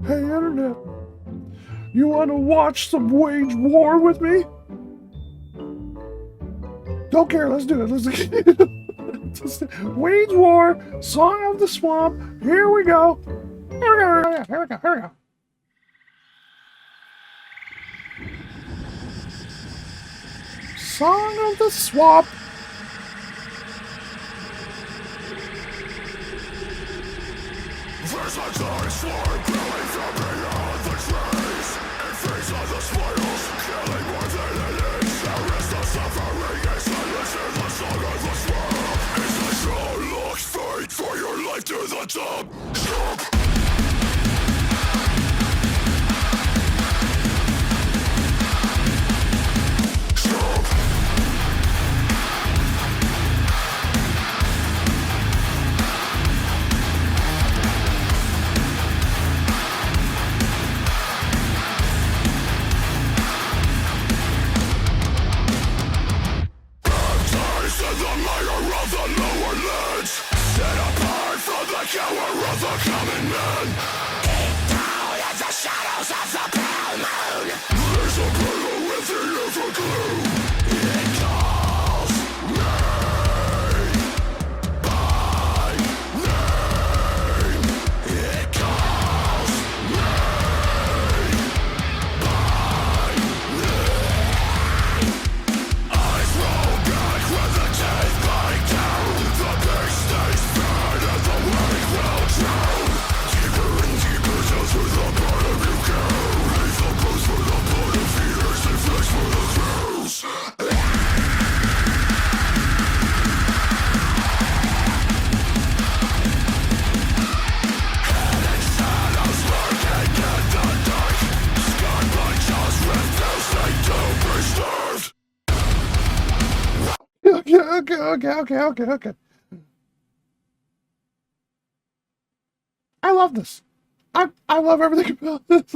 Hey, Internet, you want to watch some Wage War with me? Don't care, let's do it. Let's Wage War, Song of the Swamp. Here we go. Here we go. Here we go. Here we go. Song of the Swamp. There's a dinosaur growing from beyond the trees. It feeds on the spoils, killing more than it is. There is no suffering, a silence in the song of the swamp. It's like your looks fight for your life to the top. Stop! Cower of the common man. Deep down in the shadows of the pale moon, there's a battle within every gloom. It calls me by name. It calls me by name. Eyes roll back when the teeth bite down. The beast stays fed and the wake will drown. Deeper and deeper down through the bottom you go. Lethal blows for the bottom feeders and flesh for the crows. Hidden shadows lurking in the dark. Scarred by jaws refuse they to be starved. Okay. I love this. I love everything about this.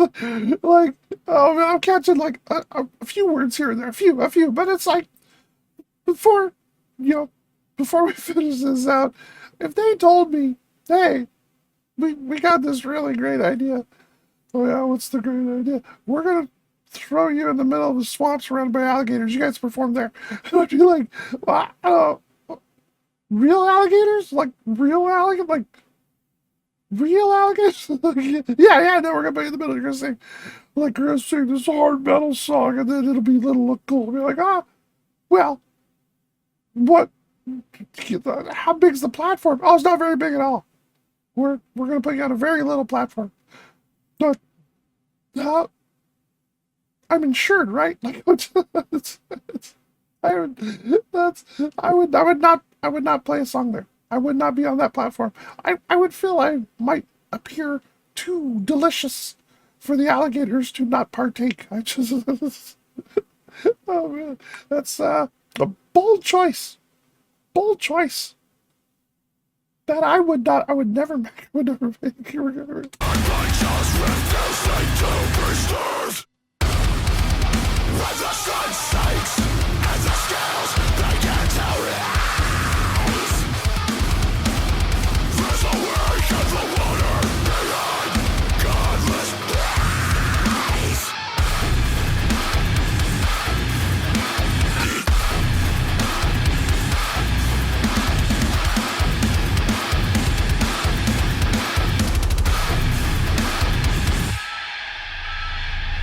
Like, oh man, I'm catching like a few words here and there, a few, but it's like before, before we finish this out, if they told me, hey, we got this really great idea. Oh yeah, what's the great idea? We're gonna throw you in the middle of the swamp surrounded by alligators. You guys perform there. I'd be like, well, I don't know, real alligators? Like real alligators? Like real alligators? yeah, no, we're gonna put you in the middle. You're gonna sing, like, we're gonna sing this hard metal song, and then it'll be look cool. Be like, well, what? How big's the platform? Oh, it's not very big at all. We're gonna put you on a very little platform. But I'm insured, right? Like, I would not play a song there. I would not be on that platform. I would feel I might appear too delicious for the alligators to not partake. I just, oh man, that's a bold choice. Bold choice. That I would never make. Would never make. By jaws refuse they to be starved. When the sun sinks and the scales begin to rise, there's a wake in the water beyond godless eyes.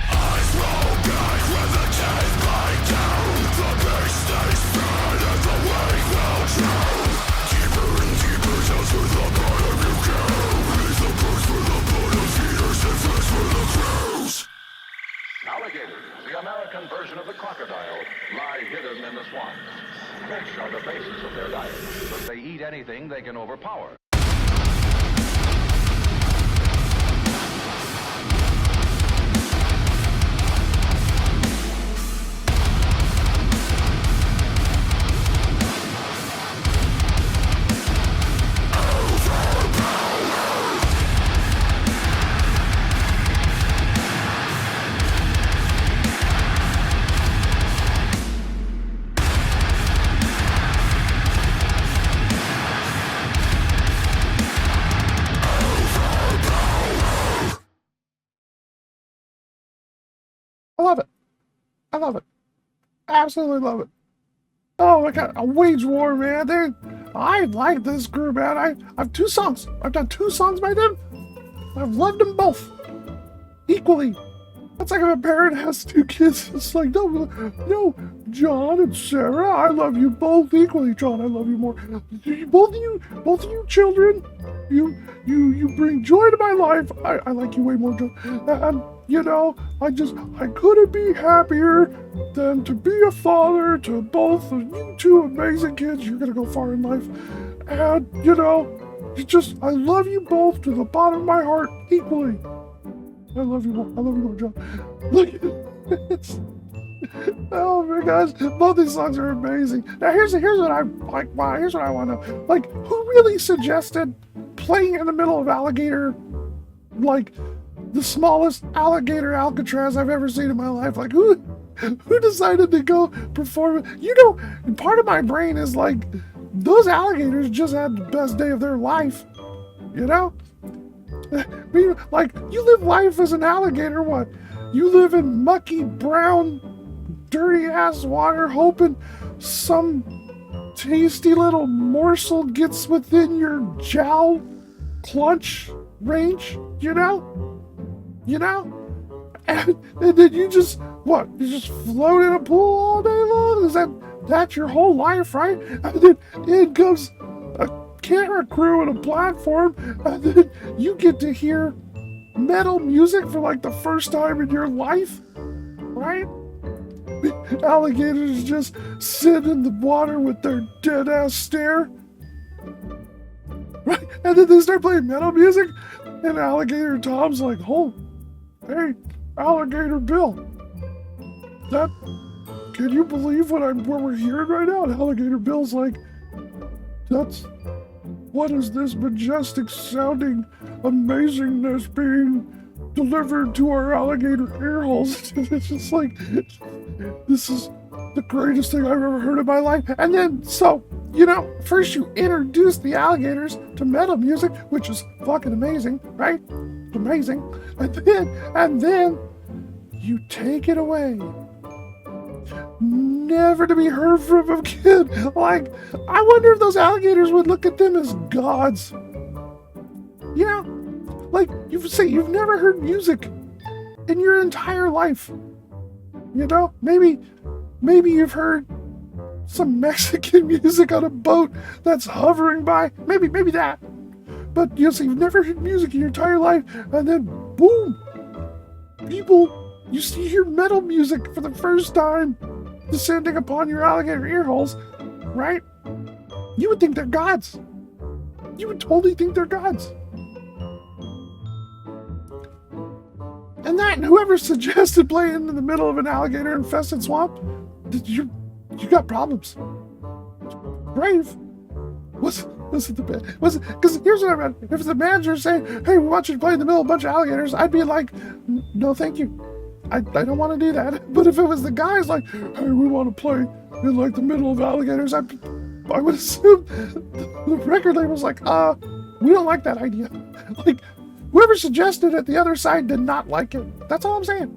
Eyes roll back when the teeth bite down. The beast stays fed and the wake will drown. Deeper and deeper down through the bottom you go. Lethal blows for the bottom feeders and flesh for the crows. Alligators, the American version of the crocodile, lie hidden in the swamps. Fish are the basis of their diet, but they eat anything they can overpower. love it. I love it. Absolutely love it. Oh my god, a Wage War, man. I like this group, man. I've 2 songs. I've done 2 songs by them. I've loved them both equally. That's like if a parent has 2 kids. It's like, no, John and Sarah, I love you both equally. John, I love you more. Both of you children, you bring joy to my life. I like you way more, John. And you know, I couldn't be happier than to be a father to both of you 2 amazing kids. You're gonna go far in life. And you know, I love you both to the bottom of my heart equally. I love you more, John. Look at this. Oh my gosh, both these songs are amazing. Now here's what I like. Wow, here's what I want to know. Like, who really suggested playing in the middle of Alligator, like the smallest alligator Alcatraz I've ever seen in my life? Like, who decided to go perform? You know, part of my brain is like, those alligators just had the best day of their life. You know. I mean, like, you live life as an alligator, what? You live in mucky, brown, dirty-ass water, hoping some tasty little morsel gets within your jowl clutch range, you know? You know? And then you just, what? You just float in a pool all day long? Is that's your whole life, right? And then in comes camera crew and a platform, and then you get to hear metal music for like the first time in your life, right? Alligators just sit in the water with their dead ass stare, right? And then they start playing metal music, and Alligator Tom's like, "Oh, hey, Alligator Bill, can you believe what we're hearing right now?" And Alligator Bill's like, "What is this majestic sounding amazingness being delivered to our alligator ear holes?" It's just like, this is the greatest thing I've ever heard in my life. And then, so, you know, first you introduce the alligators to metal music, which is fucking amazing, right? Amazing. And then you take it away. Never to be heard from again. Like, I wonder if those alligators would look at them as gods. You know, like you've never heard music in your entire life. You know, maybe you've heard some Mexican music on a boat that's hovering by. Maybe that. But you know, so you've never heard music in your entire life, and then boom, you hear metal music for the first time descending upon your alligator ear holes, right? You would think they're gods. You would totally think they're gods. And whoever suggested playing in the middle of an alligator-infested swamp, you got problems. Brave. Listen to the band. Because here's what I meant. If the manager saying, "Hey, we want you to play in the middle of a bunch of alligators," I'd be like, "No, thank you. I don't want to do that." But if it was the guys like, "Hey, we want to play in like the middle of alligators," I would assume the record label's like, "We don't like that idea." Like, whoever suggested it, the other side did not like it. That's all I'm saying.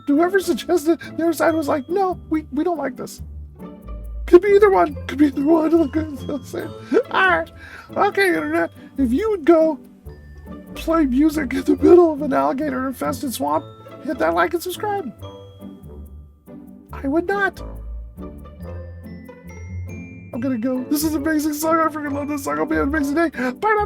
Whoever suggested, the other side was like, "No, we don't like this." Could be either one. Alright. Okay, Internet. If you would go play music in the middle of an alligator-infested swamp, hit that like and subscribe. I would not. I'm gonna go. This is an amazing song. I freaking love this song. I'll be an amazing day. Bye.